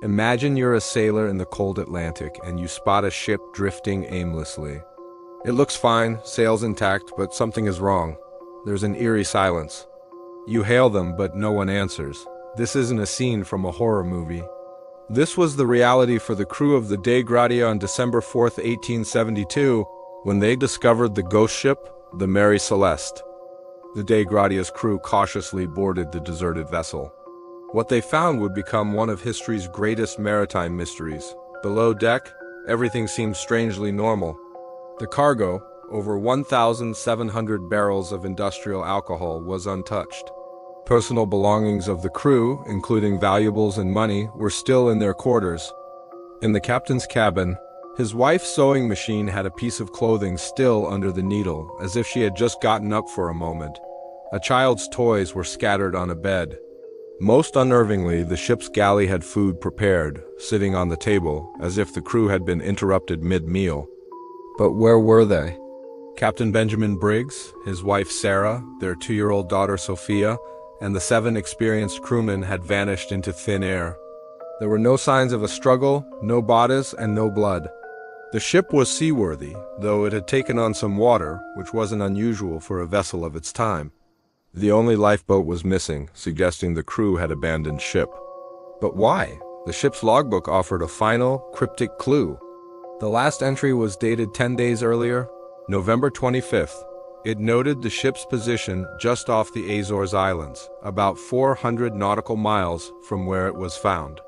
Imagine you're a sailor in the cold Atlantic and you spot a ship drifting aimlessly. It looks fine, sails intact, but something is wrong. There's an eerie silence. You hail them, but no one answers. This isn't a scene from a horror movie. This was the reality for the crew of the Dei Gratia on December 4, 1872, when they discovered the ghost ship, the Mary Celeste. The Dei Gratia's crew cautiously boarded the deserted vessel. What they found would become one of history's greatest maritime mysteries. Below deck, everything seemed strangely normal. The cargo, over 1,700 barrels of industrial alcohol, was untouched. Personal belongings of the crew, including valuables and money, were still in their quarters. In the captain's cabin, his wife's sewing machine had a piece of clothing still under the needle, as if she had just gotten up for a moment. A child's toys were scattered on a bed. Most unnervingly, the ship's galley had food prepared, sitting on the table, as if the crew had been interrupted mid-meal. But where were they? Captain Benjamin Briggs, his wife Sarah, their 2-year-old daughter Sophia, and the 7 experienced crewmen had vanished into thin air. There were no signs of a struggle, no bodies, and no blood. The ship was seaworthy, though it had taken on some water, which wasn't unusual for a vessel of its time. The only lifeboat was missing, suggesting the crew had abandoned ship. But why? The ship's logbook offered a final, cryptic clue. The last entry was dated 10 days earlier, November 25th. It noted the ship's position just off the Azores Islands, about 400 nautical miles from where it was found.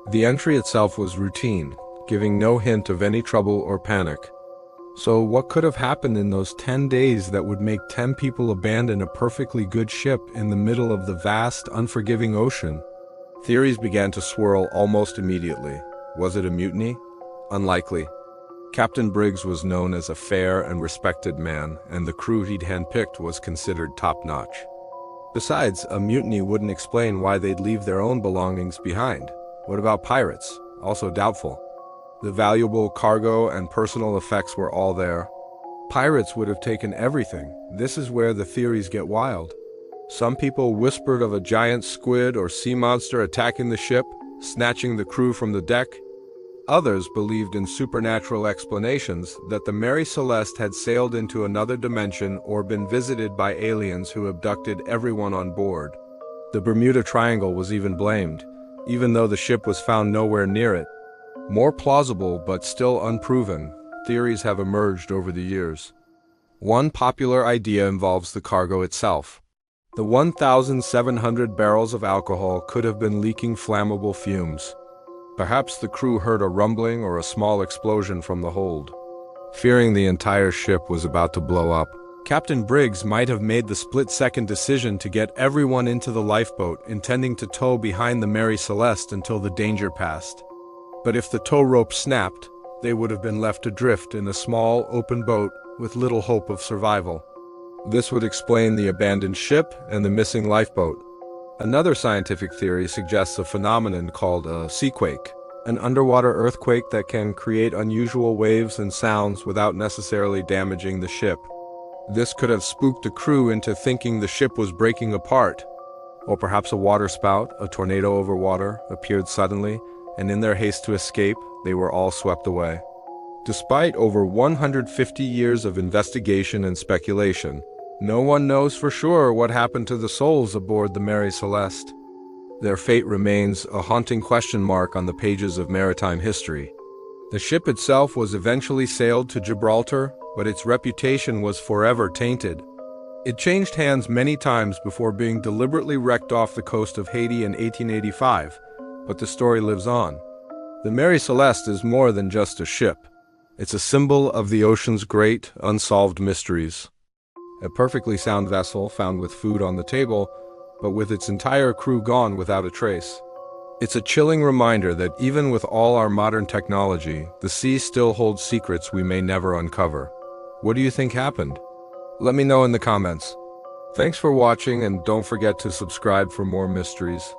The entry itself was routine, giving no hint of any trouble or panic. So what could have happened in those 10 days that would make 10 people abandon a perfectly good ship in the middle of the vast, unforgiving ocean? Theories began to swirl almost immediately. Was it a mutiny? Unlikely. Captain Briggs was known as a fair and respected man, and the crew he'd handpicked was considered top-notch. Besides, a mutiny wouldn't explain why they'd leave their own belongings behind. What about pirates? Also doubtful. The valuable cargo and personal effects were all there. Pirates would have taken everything. This is where the theories get wild. Some people whispered of a giant squid or sea monster attacking the ship, snatching the crew from the deck. Others believed in supernatural explanations that the Mary Celeste had sailed into another dimension or been visited by aliens who abducted everyone on board. The Bermuda Triangle was even blamed, even though the ship was found nowhere near it. More plausible but still unproven, theories have emerged over the years. One popular idea involves the cargo itself. The 1,700 barrels of alcohol could have been leaking flammable fumes. Perhaps the crew heard a rumbling or a small explosion from the hold. Fearing the entire ship was about to blow up, Captain Briggs might have made the split-second decision to get everyone into the lifeboat, intending to tow behind the Mary Celeste until the danger passed. But if the tow rope snapped, they would have been left adrift in a small, open boat with little hope of survival. This would explain the abandoned ship and the missing lifeboat. Another scientific theory suggests a phenomenon called a seaquake, an underwater earthquake that can create unusual waves and sounds without necessarily damaging the ship. This could have spooked the crew into thinking the ship was breaking apart. Or perhaps a waterspout, a tornado over water, appeared suddenly, and in their haste to escape, they were all swept away. Despite over 150 years of investigation and speculation, no one knows for sure what happened to the souls aboard the Mary Celeste. Their fate remains a haunting question mark on the pages of maritime history. The ship itself was eventually sailed to Gibraltar, but its reputation was forever tainted. It changed hands many times before being deliberately wrecked off the coast of Haiti in 1885. But the story lives on. The Mary Celeste is more than just a ship. It's a symbol of the ocean's great, unsolved mysteries. A perfectly sound vessel found with food on the table, but with its entire crew gone without a trace. It's a chilling reminder that even with all our modern technology, the sea still holds secrets we may never uncover. What do you think happened? Let me know in the comments. Thanks for watching, and don't forget to subscribe for more mysteries.